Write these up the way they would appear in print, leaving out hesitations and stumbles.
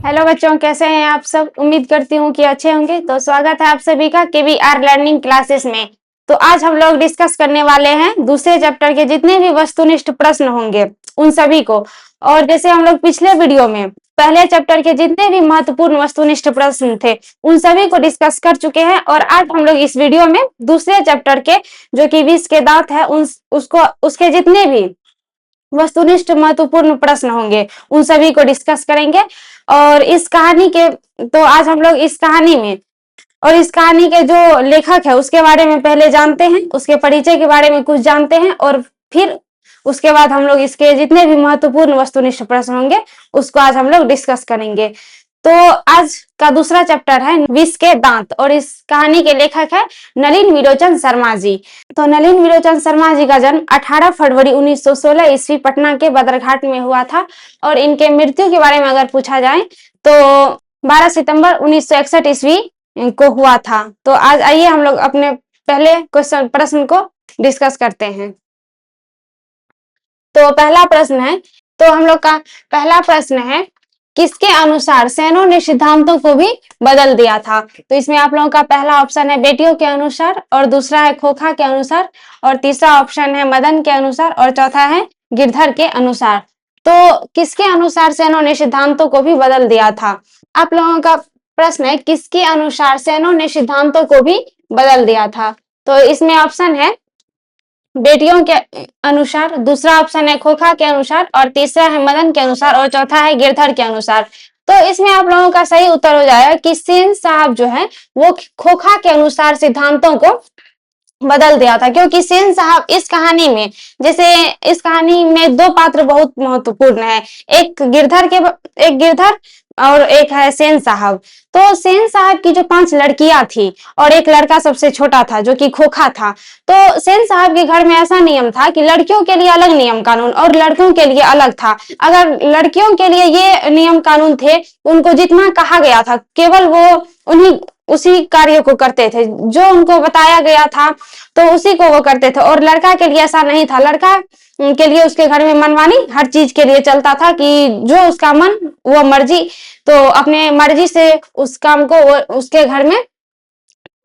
Hello बच्चों, कैसे हैं आप सब। उम्मीद करती हूँ कि अच्छे होंगे। तो स्वागत है आप सभी का केवीआर लर्निंग क्लासेस में। तो आज हम लोग डिस्कस करने वाले हैं दूसरे चैप्टर के जितने भी वस्तुनिष्ठ प्रश्न होंगे उन सभी को। और जैसे हम लोग पिछले वीडियो में पहले चैप्टर के जितने भी महत्वपूर्ण वस्तुनिष्ठ प्रश्न थे उन सभी को डिस्कस कर चुके हैं। और आज हम लोग इस वीडियो में दूसरे चैप्टर के जो कि विष के दांत है उसके जितने भी वस्तुनिष्ठ महत्वपूर्ण प्रश्न होंगे उन सभी को डिस्कस करेंगे। और इस कहानी के तो आज हम लोग इस कहानी में और इस कहानी के जो लेखक है उसके बारे में पहले जानते हैं, उसके परिचय के बारे में कुछ जानते हैं और फिर उसके बाद हम लोग इसके जितने भी महत्वपूर्ण वस्तुनिष्ठ प्रश्न होंगे उसको आज हम लोग डिस्कस करेंगे। तो आज का दूसरा चैप्टर है विष के दांत और इस कहानी के लेखक है नलिन विलोचन शर्मा जी। तो नलिन विलोचन शर्मा जी का जन्म 18 फरवरी 1916 ईस्वी पटना के बदरघाट में हुआ था। और इनके मृत्यु के बारे में अगर पूछा जाए तो 12 सितंबर 1961 ईस्वी को हुआ था। तो आज आइए हम लोग अपने पहले क्वेश्चन प्रश्न को डिस्कस करते हैं। तो पहला प्रश्न है, तो हम लोग का पहला प्रश्न है, किसके अनुसार सेनों ने सिद्धांतों को भी बदल दिया था। तो इसमें आप लोगों का पहला ऑप्शन है बेटियों के अनुसार, और दूसरा है खोखा के अनुसार, और तीसरा ऑप्शन है मदन के अनुसार, और चौथा है गिरधर के अनुसार। तो किसके अनुसार सेनों ने सिद्धांतों को भी बदल दिया था। आप लोगों का प्रश्न है किसके अनुसार सेनों ने सिद्धांतों को भी बदल दिया था। तो इसमें ऑप्शन है बेटियों के अनुसार, दूसरा ऑप्शन है खोखा के अनुसार, और तीसरा है मदन के अनुसार, और चौथा है गिरधर के अनुसार। तो इसमें आप लोगों का सही उत्तर हो जाएगा कि सेन साहब जो है वो खोखा के अनुसार सिद्धांतों को बदल दिया था। क्योंकि सेन साहब इस कहानी में, जैसे इस कहानी में दो पात्र बहुत महत्वपूर्ण है, एक गिरधर और एक है सेन साहब। तो सेन साहब की जो 5 लड़कियां थी और एक लड़का सबसे छोटा था जो कि खोखा था। तो सेन साहब के घर में ऐसा नियम था कि लड़कियों के लिए अलग नियम कानून और लड़कों के लिए अलग था। अगर लड़कियों के लिए ये नियम कानून थे, उनको जितना कहा गया था केवल वो उन्हीं उसी कार्य को करते थे, जो उनको बताया गया था तो उसी को वो करते थे। और लड़का के लिए ऐसा नहीं था, लड़का के लिए उसके घर में मनमानी हर चीज के लिए चलता था कि जो उसका मन वो मर्जी, तो अपने मर्जी से उस काम को उसके घर में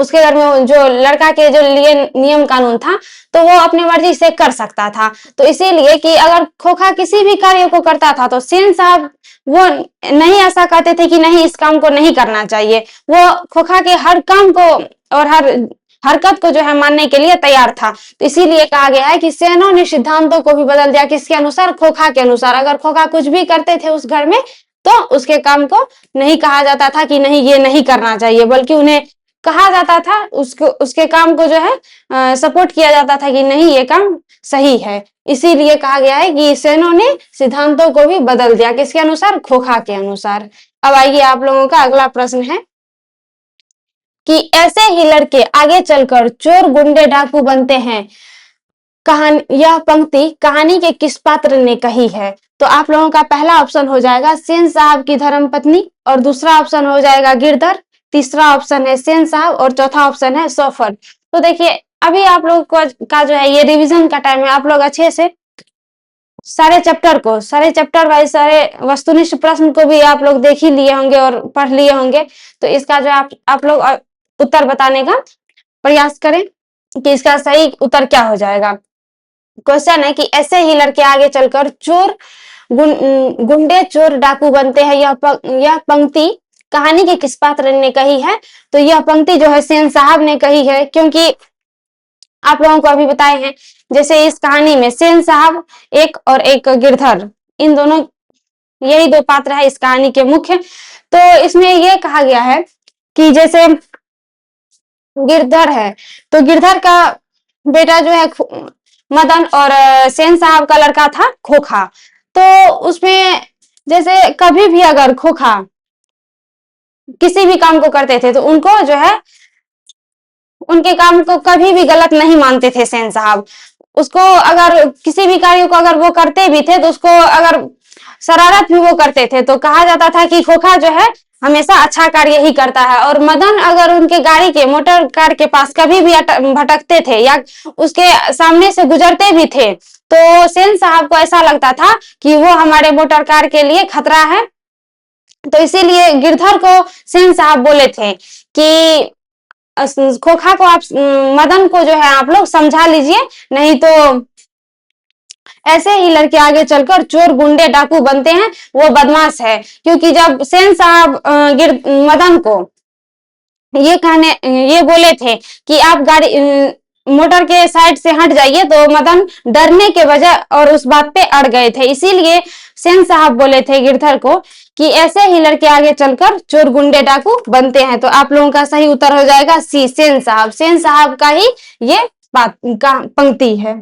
जो लड़का के जो लिए नियम कानून था तो वो अपनी मर्जी से कर सकता था। तो इसीलिए कि अगर खोखा किसी भी कार्य को करता था तो सेन साहब वो नहीं ऐसा कहते थे कि नहीं इस काम को नहीं करना चाहिए, वो खोखा के हर काम को और हर हरकत को जो है मानने के लिए तैयार था। तो इसीलिए कहा गया है कि सेनों ने सिद्धांतों को भी बदल दिया, किसके अनुसार, खोखा के अनुसार। अगर खोखा कुछ भी करते थे उस घर में तो उसके काम को नहीं कहा जाता था कि नहीं ये नहीं करना चाहिए, बल्कि उन्हें कहा जाता था, उसके काम को जो है सपोर्ट किया जाता था कि नहीं ये काम सही है। इसीलिए कहा गया है कि सेनों ने सिद्धांतों को भी बदल दिया, किसके अनुसार, खोखा के अनुसार। अब आइए आप लोगों का अगला प्रश्न है कि ऐसे ही लड़के आगे चलकर चोर गुंडे डाकू बनते हैं। यह पंक्ति कहानी के किस पात्र ने कही है। तो आप लोगों का पहला ऑप्शन हो जाएगा सेन साहब की धर्मपत्नी, और दूसरा ऑप्शन हो जाएगा गिरधर, तीसरा ऑप्शन है सेन साहब, और चौथा ऑप्शन है सफर। तो देखिए अभी आप लोग का जो है ये रिवीजन का टाइम है, आप लोग अच्छे से सारे चैप्टर वाइज सारे वस्तुनिष्ठ प्रश्न को भी आप लोग देख ही लिए होंगे और पढ़ लिए होंगे। तो इसका जो आप लोग उत्तर बताने का प्रयास करें कि इसका सही उत्तर क्या हो जाएगा। क्वेश्चन है कि ऐसे ही लड़के आगे चलकर चोर गुंडे चोर डाकू बनते हैं, यह पंक्ति कहानी के किस पात्र ने कही है। तो यह पंक्ति जो है सेन साहब ने कही है, क्योंकि आप लोगों को अभी बताए हैं जैसे इस कहानी में सेन साहब एक और एक गिरधर, इन दोनों यही दो पात्र है इस कहानी के मुख्य। तो इसमें यह कहा गया है कि जैसे गिरधर है तो गिरधर का बेटा जो है मदन, और सेन साहब का लड़का था खोखा। तो उसमें जैसे कभी भी अगर खोखा किसी भी काम को करते थे तो उनको जो है उनके काम को कभी भी गलत नहीं मानते थे सेन साहब। उसको अगर किसी भी कार्य को अगर वो करते भी थे तो उसको अगर शरारत भी वो करते थे तो कहा जाता था कि खोखा जो है हमेशा अच्छा कार्य ही करता है। और मदन अगर उनके गाड़ी के मोटर कार के पास कभी भी भटकते थे या उसके सामने से गुजरते भी थे तो सेन साहब को ऐसा लगता था कि वो हमारे मोटर कार के लिए खतरा है तो इसीलिए गिरधर को सेन साहब बोले थे कि खोखा को आप मदन को जो है आप लोग समझा लीजिए, नहीं तो ऐसे ही लड़के आगे चलकर चोर गुंडे डाकू बनते हैं, वो बदमाश है। क्योंकि जब सेन साहब मदन को ये बोले थे कि आप गाड़ी मोटर के साइड से हट जाइए, तो मदन डरने के वजह और उस बात पे अड़ गए थे। इसीलिए सेन साहब बोले थे गिरधर को कि ऐसे ही लड़के आगे चलकर चोर गुंडे डाकू बनते हैं। तो आप लोगों का सही उत्तर हो जाएगा सी, सेन साहब। सेन साहब का ही ये बात का पंक्ति है।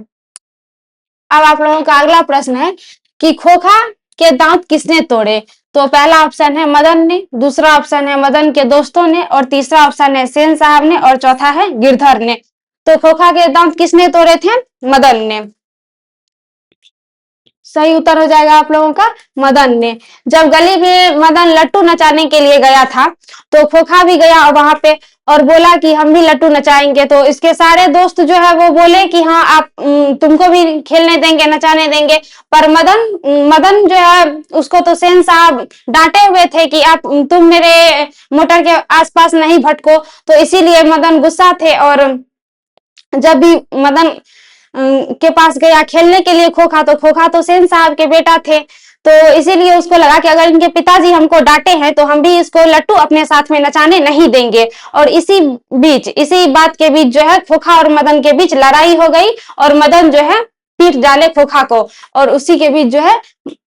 अब आप लोगों का अगला प्रश्न है कि खोखा के दांत किसने तोड़े? तो पहला ऑप्शन है मदन ने, दूसरा ऑप्शन है मदन के दोस्तों ने, और तीसरा ऑप्शन है सेन साहब ने, और चौथा है गिरधर ने। तो खोखा के दांत किसने तोड़े थे? मदन ने। सही उत्तर हो जाएगा आप लोगों का मदन ने। जब गली में मदन लट्टू नचाने के लिए गया था, तो खोखा भी गया और वहां पे और बोला कि हम भी लट्टू नचाएंगे। तो इसके सारे दोस्त जो है वो बोले कि हाँ आप तुमको भी खेलने देंगे, नचाने देंगे। पर मदन जो है उसको तो सेन साहब डांटे हुए थे कि आप तुम मेरे मोटर के आसपास नहीं भटको। तो इसीलिए मदन गुस्सा थे, और जब भी मदन के पास गया खेलने के लिए खोखा, तो खोखा तो सेन साहब के बेटा थे। तो इसीलिए उसको लगा कि अगर इनके पिताजी हमको डांटे हैं, तो हम भी इसको लट्टू अपने साथ में नचाने नहीं देंगे। और इसी बात के बीच जो है खोखा और मदन के बीच लड़ाई हो गई, और मदन जो है पीट डाले खोखा को, और उसी के बीच जो है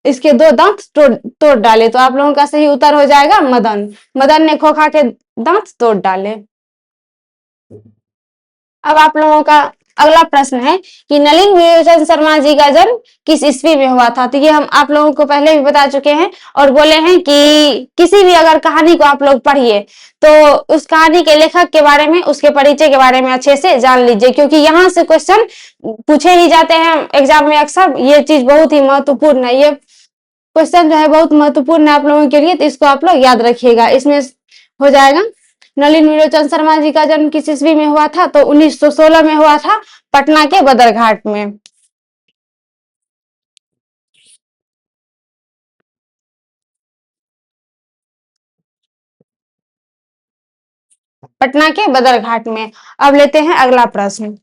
इसके दो दांत तोड़ डाले। तो आप लोगों का सही उत्तर हो जाएगा मदन। मदन ने खोखा के दांत तोड़ डाले। अब आप लोगों का अगला प्रश्न है कि नलिन विलोचन शर्मा जी का जन्म किस ईस्वी में हुआ था? तो ये हम आप लोगों को पहले भी बता चुके हैं, और बोले हैं कि किसी भी अगर कहानी को आप लोग पढ़िए, तो उस कहानी के लेखक के बारे में, उसके परिचय के बारे में अच्छे से जान लीजिए, क्योंकि यहाँ से क्वेश्चन पूछे ही जाते हैं एग्जाम में अक्सर। ये चीज बहुत ही महत्वपूर्ण है, ये क्वेश्चन जो है बहुत महत्वपूर्ण है आप लोगों के लिए, तो इसको आप लोग याद रखिएगा। इसमें हो जाएगा नलिन विलोचन शर्मा जी का जन्म किस ईस्वी में हुआ था? तो 1916 में हुआ था, पटना के बदरघाट में। पटना के बदरघाट में। अब लेते हैं अगला प्रश्न।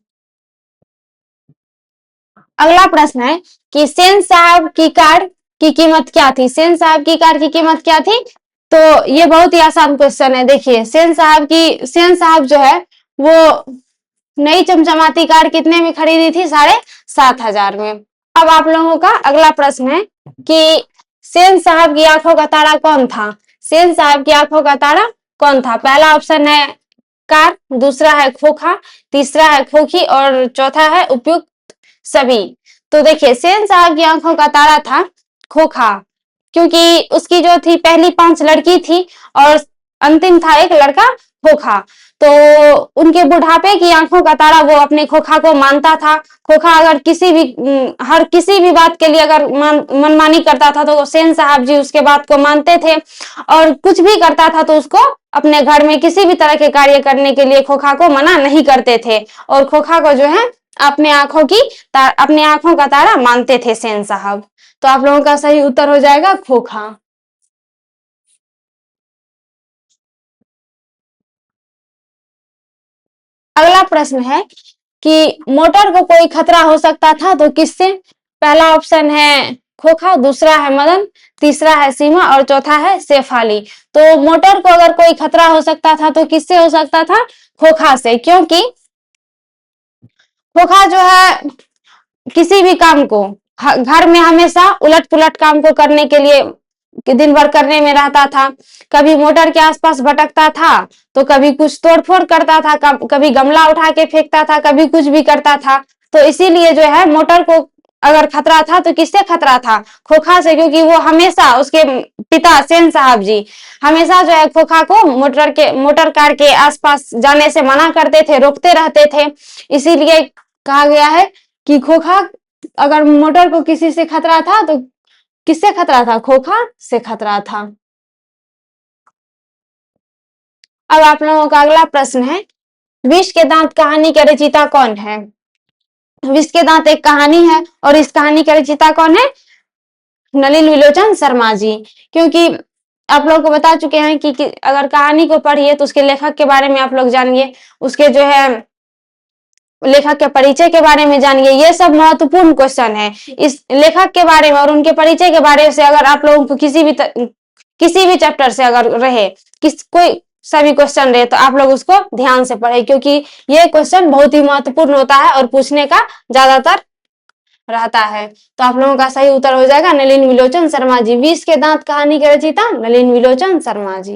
अगला प्रश्न है कि सेन साहब की कार की कीमत क्या थी? सेन साहब की कार की कीमत क्या थी? तो ये बहुत ही आसान क्वेश्चन है। देखिए सेन साहब जो है वो नई चमचमाती कार कितने में खरीदी थी? 7,500 में। अब आप लोगों का अगला प्रश्न है कि सेन साहब की आंखों का तारा कौन था? सेन साहब की आंखों का तारा कौन था? पहला ऑप्शन है कार, दूसरा है खोखा, तीसरा है खोखी, और चौथा है उपयुक्त सभी। तो देखिए सेन साहब की आंखों का तारा था खोखा, क्योंकि उसकी जो थी पहली 5 लड़की थी और अंतिम था एक लड़का खोखा। तो उनके बुढ़ापे की आंखों का तारा वो अपने खोखा को मानता था। खोखा अगर हर किसी भी बात के लिए अगर मनमानी करता था, तो सेन साहब जी उसके बात को मानते थे, और कुछ भी करता था तो उसको अपने घर में किसी भी तरह के कार्य करने के लिए खोखा को मना नहीं करते थे, और खोखा को जो है अपने आंखों का तारा मानते थे सेन साहब। तो आप लोगों का सही उत्तर हो जाएगा खोखा। अगला प्रश्न है कि मोटर को कोई खतरा हो सकता था तो किससे? पहला ऑप्शन है खोखा, दूसरा है मदन, तीसरा है सीमा, और चौथा है शेफाली। तो मोटर को अगर कोई खतरा हो सकता था तो किससे हो सकता था? खोखा से, क्योंकि खोखा जो है किसी भी काम को घर में हमेशा उलट पुलट काम को करने के लिए दिन भर करने में रहता था। कभी मोटर के आसपास भटकता था, तो कभी कुछ तोड़फोड़ करता था, कभी गमला उठा के फेंकता था, कभी कुछ भी करता था। तो इसीलिए जो है मोटर को अगर खतरा था तो किससे खतरा था? खोखा से, क्योंकि वो हमेशा उसके पिता सेन साहब जी हमेशा जो है खोखा को मोटर कार के आसपास जाने से मना करते थे, रोकते रहते थे। इसीलिए कहा गया है कि खोखा अगर मोटर को किसी से खतरा था तो किससे खतरा था? खोखा से खतरा था। अब आप लोगों का अगला प्रश्न है, विष के दांत कहानी के रचयिता कौन है? विष के दांत एक कहानी है, और इस कहानी के रचयिता कौन है? नलिन विलोचन शर्मा जी। क्योंकि आप लोगों को बता चुके हैं कि अगर कहानी को पढ़िए तो उसके लेखक के बारे में आप लोग जानिए, उसके जो है लेखक के परिचय के बारे में जानिए। ये सब महत्वपूर्ण क्वेश्चन है। इस लेखक के बारे में और उनके परिचय के बारे से अगर आप लोगों को किसी भी चैप्टर से अगर रहे कोई सभी क्वेश्चन रहे तो आप लोग उसको ध्यान से पढ़े, क्योंकि ये क्वेश्चन बहुत ही महत्वपूर्ण होता है और पूछने का ज्यादातर रहता है। तो आप लोगों का सही उत्तर हो जाएगा नलिन विलोचन शर्मा जी। 20 के दांत कहानी के रचयिता नलिन विलोचन शर्मा जी।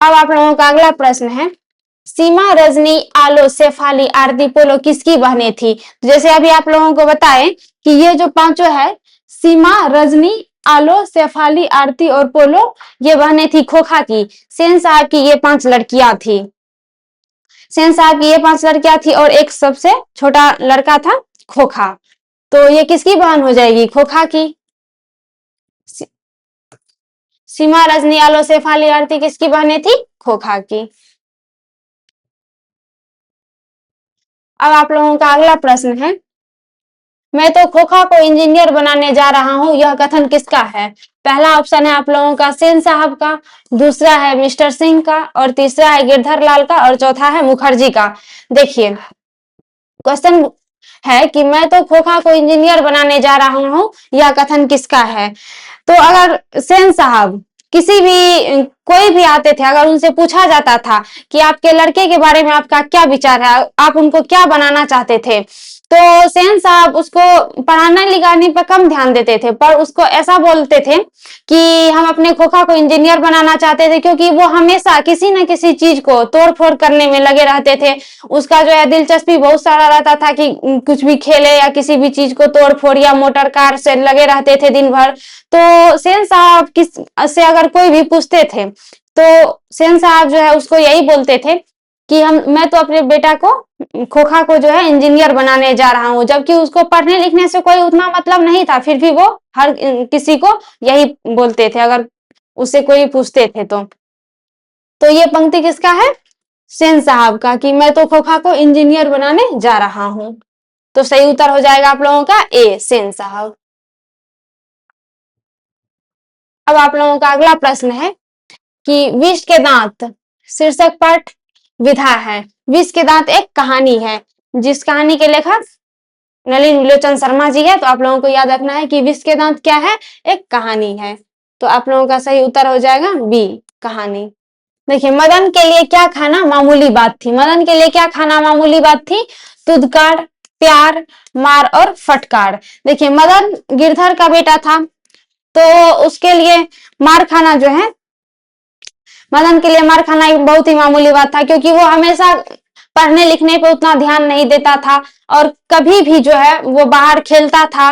अब आप लोगों का अगला प्रश्न है, सीमा, रजनी, आलो, शेफाली, आरती, पोलो किसकी बहनें थी? जैसे अभी आप लोगों को बताएं कि ये जो पांचों है, सीमा, रजनी, आलो, शेफाली, आरती और पोलो, ये बहनें थी खोखा की। सेन साहब की ये 5 लड़कियां थी। सेन साहब की ये 5 लड़कियां थी और एक सबसे छोटा लड़का था खोखा। तो ये किसकी बहन हो जाएगी? खोखा की। सीमा, रजनी, आलो, शेफाली, आरती किसकी बहनें थी? खोखा की। अब आप लोगों का अगला प्रश्न है, मैं तो खोखा को इंजीनियर बनाने जा रहा हूं, यह कथन किसका है? पहला ऑप्शन है आप लोगों का सेन साहब का, दूसरा है मिस्टर सिंह का, और तीसरा है गिरधर लाल का, और चौथा है मुखर्जी का। देखिए क्वेश्चन है कि मैं तो खोखा को इंजीनियर बनाने जा रहा हूं, यह कथन किसका है? तो अगर सेन साहब किसी भी कोई भी आते थे, अगर उनसे पूछा जाता था कि आपके लड़के के बारे में आपका क्या विचार है, आप उनको क्या बनाना चाहते थे, तो सेन साहब उसको पढ़ाने लिखाने पर कम ध्यान देते थे, पर उसको ऐसा बोलते थे कि हम अपने खोखा को इंजीनियर बनाना चाहते थे, क्योंकि वो हमेशा किसी न किसी चीज को तोड़ फोड़ करने में लगे रहते थे। उसका जो है दिलचस्पी बहुत सारा रहता था कि कुछ भी खेले या किसी भी चीज को तोड़ फोड़ या मोटर कार से लगे रहते थे दिन भर। तो सेन साहब किस से अगर कोई भी पूछते थे तो सेन साहब जो है उसको यही बोलते थे कि मैं तो अपने बेटा को खोखा को जो है इंजीनियर बनाने जा रहा हूं, जबकि उसको पढ़ने लिखने से कोई उतना मतलब नहीं था, फिर भी वो हर किसी को यही बोलते थे अगर उससे कोई पूछते थे तो ये पंक्ति किसका है? सेन साहब का, कि मैं तो खोखा को इंजीनियर बनाने जा रहा हूं। तो सही उत्तर हो जाएगा आप लोगों का ए, सेन साहब। अब आप लोगों का अगला प्रश्न है कि विष के दांत शीर्षक पाठ विधा है। विष के दांत एक कहानी है जिस कहानी के लेखक नलिन विलोचन शर्मा जी है। तो आप लोगों को याद रखना है कि विष के दांत क्या है? एक कहानी है। तो आप लोगों का सही उत्तर हो जाएगा बी, कहानी। देखिए मदन के लिए क्या खाना मामूली बात थी? मदन के लिए क्या खाना मामूली बात थी? तुदकार, प्यार, मार और फटकार। देखिए मदन गिरधर का बेटा था, तो उसके लिए मार खाना जो है, मदन के लिए मार खाना एक बहुत ही मामूली बात था, क्योंकि वो हमेशा पढ़ने लिखने पे उतना ध्यान नहीं देता था और कभी भी जो है वो बाहर खेलता था।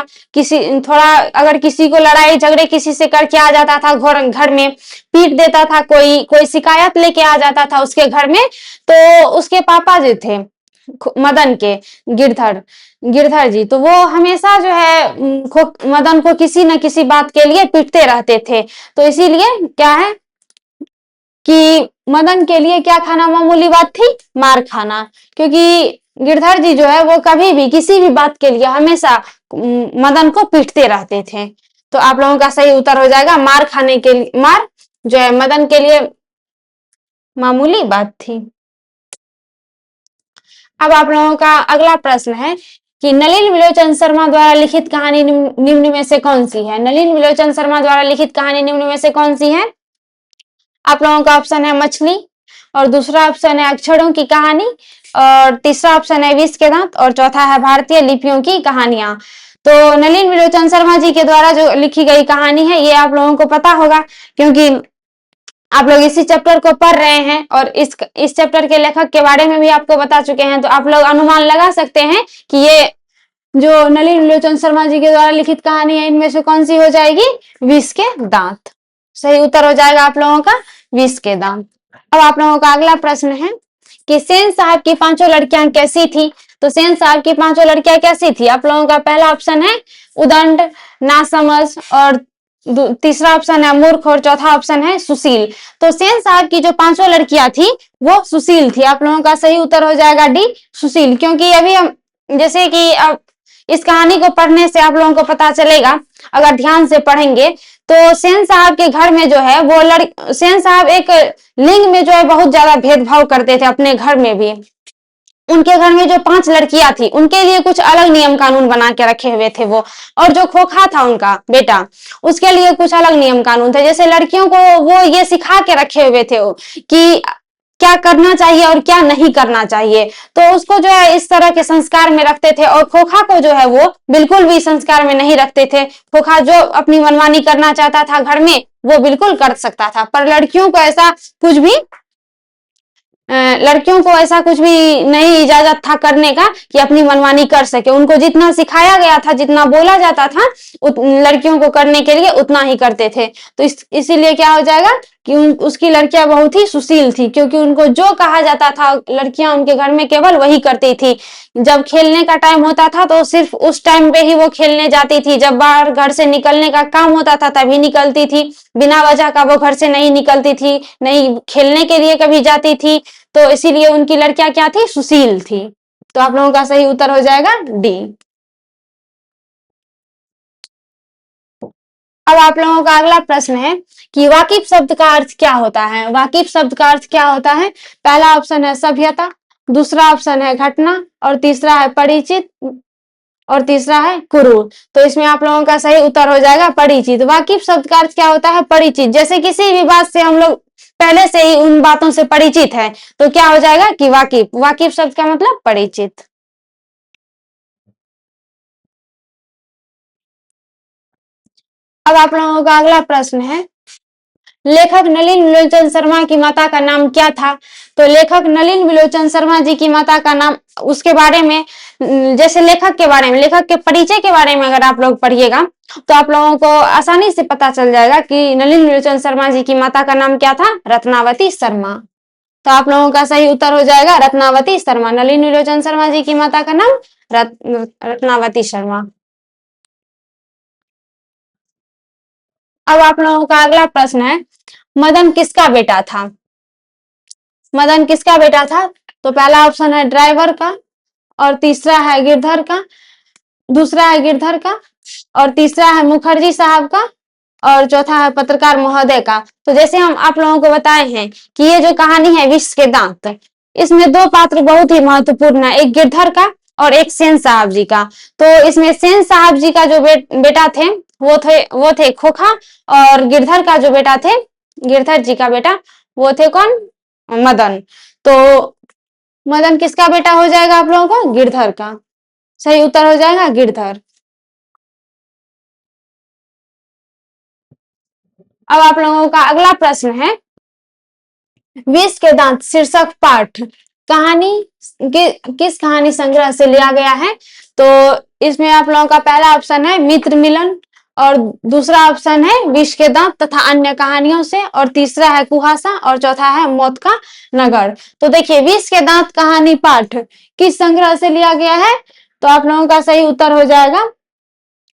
थोड़ा अगर किसी को लड़ाई झगड़े किसी से करके आ जाता था, घर में पीट देता था, कोई शिकायत लेके आ जाता था उसके घर में, तो उसके पापा जो थे मदन के, गिरधर जी, तो वो हमेशा जो है मदन को किसी न किसी बात के लिए पीटते रहते थे। तो इसीलिए क्या है कि मदन के लिए क्या खाना मामूली बात थी? मार खाना, क्योंकि गिरधर जी जो है वो कभी भी किसी भी बात के लिए हमेशा मदन को पीटते रहते थे। तो आप लोगों का सही उत्तर हो जाएगा मार खाने के लिए, मार जो है मदन के लिए मामूली बात थी। अब आप लोगों का अगला प्रश्न है कि नलिन विलोचन शर्मा द्वारा लिखित कहानी निम्न में से कौन सी है? नलिन विलोचन शर्मा द्वारा लिखित कहानी निम्न में से कौन सी है? आप लोगों का ऑप्शन है मछली, और दूसरा ऑप्शन है अक्षरों की कहानी, और तीसरा ऑप्शन है विष के दांत, और चौथा है भारतीय लिपियों की कहानियां। तो नलिन विलोचन शर्मा जी के द्वारा जो लिखी गई कहानी है ये आप लोगों को पता होगा, क्योंकि आप लोग इसी चैप्टर को पढ़ रहे हैं और इस चैप्टर के लेखक के बारे में भी आपको बता चुके हैं। तो आप लोग अनुमान लगा सकते हैं कि ये जो नलिन विलोचन शर्मा जी के द्वारा लिखित कहानी है इनमें से कौन सी हो जाएगी? विष के दांत। सही उत्तर हो जाएगा आप लोगों का विष के दांत। अब आप लोगों का अगला प्रश्न है कि सेन साहब की 5 लड़कियां कैसी थी? तो सेन साहब की 5 लड़कियां कैसी थी? आप लोगों का पहला ऑप्शन है उदंड, नासमझ, और तीसरा ऑप्शन है मूर्ख, और चौथा ऑप्शन है सुशील। तो सेन साहब की जो 5 लड़कियां थी वो सुशील थी। आप लोगों का सही उत्तर हो जाएगा डी, सुशील, क्योंकि अभी हम जैसे कि अब इस कहानी को पढ़ने से आप लोगों को पता चलेगा, अगर ध्यान से पढ़ेंगे तो सेन साहब के घर में जो है वो सेन साहब एक लिंग में जो है बहुत ज्यादा भेदभाव करते थे अपने घर में भी। उनके घर में जो 5 लड़कियां थी उनके लिए कुछ अलग नियम कानून बना के रखे हुए थे वो, और जो खोखा था उनका बेटा उसके लिए कुछ अलग नियम कानून थे। जैसे लड़कियों को वो ये सिखा के रखे हुए थे कि क्या करना चाहिए और क्या नहीं करना चाहिए, तो उसको जो है इस तरह के संस्कार में रखते थे। और खोखा को जो है वो बिल्कुल भी संस्कार में नहीं रखते थे। खोखा जो अपनी मनमानी करना चाहता था घर में वो बिल्कुल कर सकता था, पर लड़कियों को ऐसा कुछ भी नहीं इजाजत था करने का कि अपनी मनमानी कर सके। उनको जितना सिखाया गया था, जितना बोला जाता था लड़कियों को करने के लिए उतना ही करते थे। तो इसीलिए क्या हो जाएगा कि उसकी लड़कियां बहुत ही सुशील थी, क्योंकि उनको जो कहा जाता था लड़कियां उनके घर में केवल वही करती थी। जब खेलने का टाइम होता था तो सिर्फ उस टाइम पे ही वो खेलने जाती थी, जब बाहर घर से निकलने का काम होता था तभी निकलती थी। बिना वजह का वो घर से नहीं निकलती थी, नहीं खेलने के लिए कभी जाती थी। तो इसीलिए उनकी लड़कियां क्या थी, सुशील थी। तो आप लोगों का सही उत्तर हो जाएगा डी। अब आप लोगों का अगला प्रश्न है कि वाकिफ शब्द का अर्थ क्या होता है। वाकिफ शब्द का अर्थ क्या होता है? पहला ऑप्शन है सभ्यता, दूसरा ऑप्शन है घटना, और तीसरा है परिचित, और तीसरा है कुरूप। तो इसमें आप लोगों का सही उत्तर हो जाएगा परिचित। वाकिफ शब्द का अर्थ क्या होता है? परिचित। जैसे किसी भी बात से हम लोग पहले से ही उन बातों से परिचित है तो क्या हो जाएगा कि वाकिफ। वाकिफ शब्द का मतलब परिचित। अब आप लोगों का अगला प्रश्न है, लेखक नलिन विलोचन शर्मा की माता का नाम क्या था? तो लेखक नलिन विलोचन शर्मा जी की माता का नाम, उसके बारे में जैसे लेखक के बारे में, लेखक के परिचय के बारे में अगर आप लोग पढ़िएगा तो आप लोगों को आसानी से पता चल जाएगा कि नलिन विलोचन शर्मा जी की माता का नाम क्या था? रत्नावती शर्मा। तो आप लोगों का सही उत्तर हो जाएगा रत्नावती शर्मा। नलिन विलोचन शर्मा जी की माता का नाम रत्नावती शर्मा। अब आप लोगों का अगला प्रश्न है, मदन किसका बेटा था? मदन किसका बेटा था? तो पहला ऑप्शन है ड्राइवर का, और तीसरा है गिरधर का, दूसरा है गिरधर का, और तीसरा है मुखर्जी साहब का, और चौथा है पत्रकार महोदय का। तो जैसे हम आप लोगों को बताए हैं कि ये जो कहानी है विष के दांत, इसमें 2 पात्र बहुत ही महत्वपूर्ण है, एक गिरधर का और एक सेन साहब जी का। तो इसमें सेन साहब जी का जो बेटा थे वो थे खोखा, और गिरधर का जो बेटा थे, गिरधर जी का बेटा, वो थे कौन? मदन। तो मदन किसका बेटा हो जाएगा आप लोगों को? गिरधर का। सही उत्तर हो जाएगा गिरधर। अब आप लोगों का अगला प्रश्न है, विष के दांत शीर्षक पाठ कहानी किस कहानी संग्रह से लिया गया है? तो इसमें आप लोगों का पहला ऑप्शन है मित्र मिलन, और दूसरा ऑप्शन है विष के दांत तथा अन्य कहानियों से, और तीसरा है कुहासा, और चौथा है मौत का नगर। तो देखिए विष के दांत कहानी पाठ किस संग्रह से लिया गया है? तो आप लोगों का सही उत्तर हो जाएगा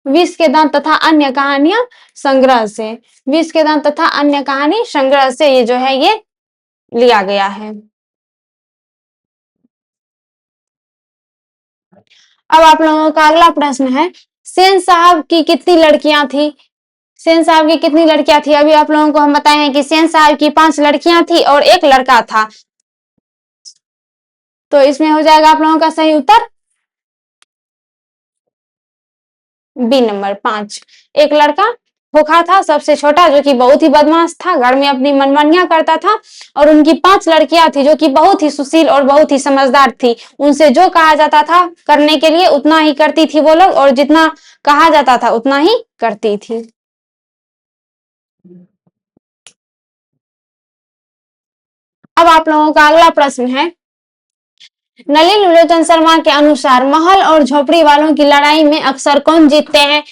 विष के दांत तथा अन्य कहानियां संग्रह से। विष के दांत तथा अन्य कहानी संग्रह से ये जो है ये लिया गया है। अब आप लोगों का अगला प्रश्न है, सेन साहब की कितनी लड़कियां थी? सेन साहब की कितनी लड़कियां थी? अभी आप लोगों को हम बताए हैं कि सेन साहब की 5 लड़कियां थी और एक लड़का था। तो इसमें हो जाएगा आप लोगों का सही उत्तर बी नंबर 5। एक लड़का खोखा था सबसे छोटा, जो कि बहुत ही बदमाश था, घर में अपनी मनमानियां करता था, और उनकी 5 लड़कियां थी जो कि बहुत ही सुशील और बहुत ही समझदार थी। उनसे जो कहा जाता था करने के लिए उतना ही करती थी वो लोग, और जितना कहा जाता था उतना ही करती थी। अब आप लोगों का अगला प्रश्न है, नलिन विलोचन शर्मा के अनुसार महल और झोपड़ी वालों की लड़ाई में अक्सर कौन जीतते हैं?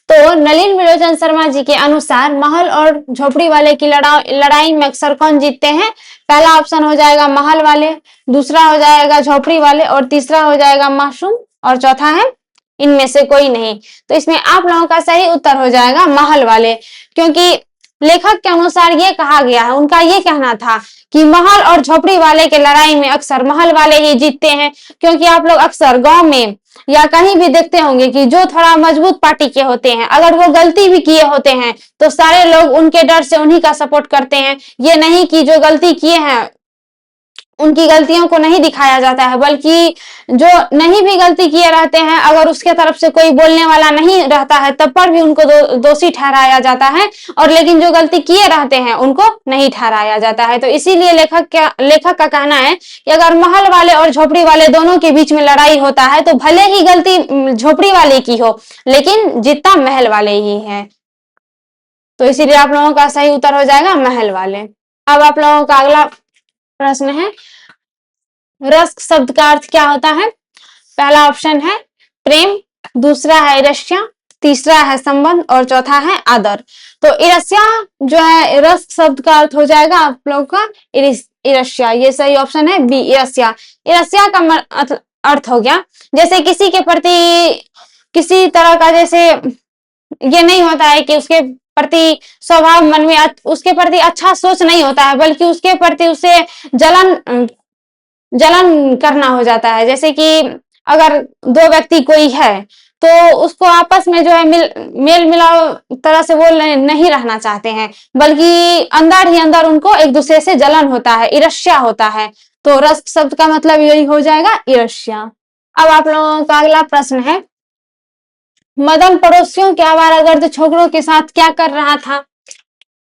तो नलिन विलोचन शर्मा जी के अनुसार महल और झोपड़ी वाले की लड़ाई में अक्सर कौन जीतते हैं? पहला ऑप्शन हो जाएगा महल वाले, दूसरा हो जाएगा झोपड़ी वाले, और तीसरा हो जाएगा मासूम, और चौथा है इनमें से कोई नहीं। तो इसमें आप लोगों का सही उत्तर हो जाएगा महल वाले, क्योंकि लेखक के अनुसार ये कहा गया है, उनका ये कहना था कि महल और झोपड़ी वाले के लड़ाई में अक्सर महल वाले ही जीतते हैं, क्योंकि आप लोग अक्सर गांव में या कहीं भी देखते होंगे कि जो थोड़ा मजबूत पार्टी के होते हैं, अगर वो गलती भी किए होते हैं तो सारे लोग उनके डर से उन्हीं का सपोर्ट करते हैं। ये नहीं कि जो गलती किए हैं उनकी गलतियों को नहीं दिखाया जाता है, बल्कि जो नहीं भी गलती किए रहते हैं, अगर उसके तरफ से कोई बोलने वाला नहीं रहता है तब पर भी उनको दोषी ठहराया जाता है, और लेकिन जो गलती किए रहते हैं उनको नहीं ठहराया जाता है। तो इसीलिए लेखक का कहना है कि अगर महल वाले और झोपड़ी वाले दोनों के बीच में लड़ाई होता है तो भले ही गलती झोपड़ी वाले की हो, लेकिन जीतता महल वाले ही है। तो इसीलिए आप लोगों का सही उत्तर हो जाएगा महल वाले। अब आप लोगों का अगला प्रश्न है, रस शब्द का अर्थ क्या होता है? पहला ऑप्शन है प्रेम, दूसरा है ईर्ष्या, तीसरा है संबंध और चौथा है आदर। तो ईर्ष्या जो है, रस शब्द का अर्थ हो जाएगा आप लोगों का ईर्ष्या। ये सही ऑप्शन है बी, ईर्ष्या। ईर्ष्या का अर्थ हो गया जैसे किसी के प्रति किसी तरह का, जैसे ये नहीं होता है कि उसके प्रति स्वभाव मन में उसके प्रति अच्छा सोच नहीं होता है, बल्कि उसके प्रति उसे जलन करना हो जाता है। जैसे कि अगर दो व्यक्ति कोई है तो उसको आपस में जो है मेल मिलाव तरह से वो नहीं रहना चाहते हैं, बल्कि अंदर ही अंदर उनको एक दूसरे से जलन होता है, ईर्ष्या होता है। तो रस शब्द का मतलब यही हो जाएगा, ईर्ष्या। अब आप लोगों का अगला प्रश्न है, मदन पड़ोसियों के आवारागर्द छोकरों के साथ क्या कर रहा था?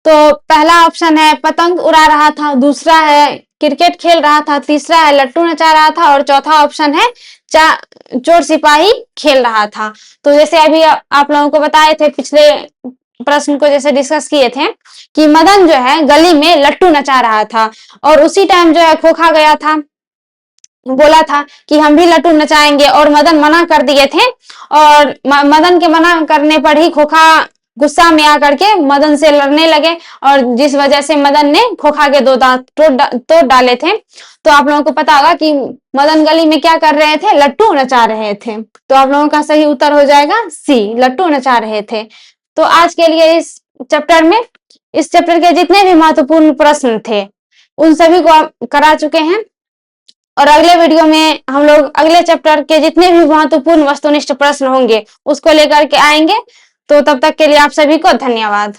तो पहला ऑप्शन है पतंग उड़ा रहा था, दूसरा है क्रिकेट खेल रहा था, तीसरा है लट्टू नचा रहा था और चौथा ऑप्शन है चोर सिपाही खेल रहा था। तो जैसे अभी आप लोगों को बताए थे, पिछले प्रश्न को जैसे डिस्कस किए थे कि मदन जो है गली में लट्टू नचा रहा था, और उसी टाइम जो है खोखा गया था, बोला था कि हम भी लट्टू नचाएंगे, और मदन मना कर दिए थे, और मदन के मना करने पर ही खोखा गुस्सा में आकर के मदन से लड़ने लगे, और जिस वजह से मदन ने खोखा के 2 दांत तोड़ डाले थे। तो आप लोगों को पता होगा कि मदन गली में क्या कर रहे थे, लट्टू नचा रहे थे। तो आप लोगों का सही उत्तर हो जाएगा सी, लट्टू नचा रहे थे। तो आज के लिए इस चैप्टर के जितने भी महत्वपूर्ण प्रश्न थे उन सभी को आप करा चुके हैं, और अगले वीडियो में हम लोग अगले चैप्टर के जितने भी महत्वपूर्ण वस्तुनिष्ठ प्रश्न होंगे उसको लेकर के आएंगे। तो तब तक के लिए आप सभी को धन्यवाद।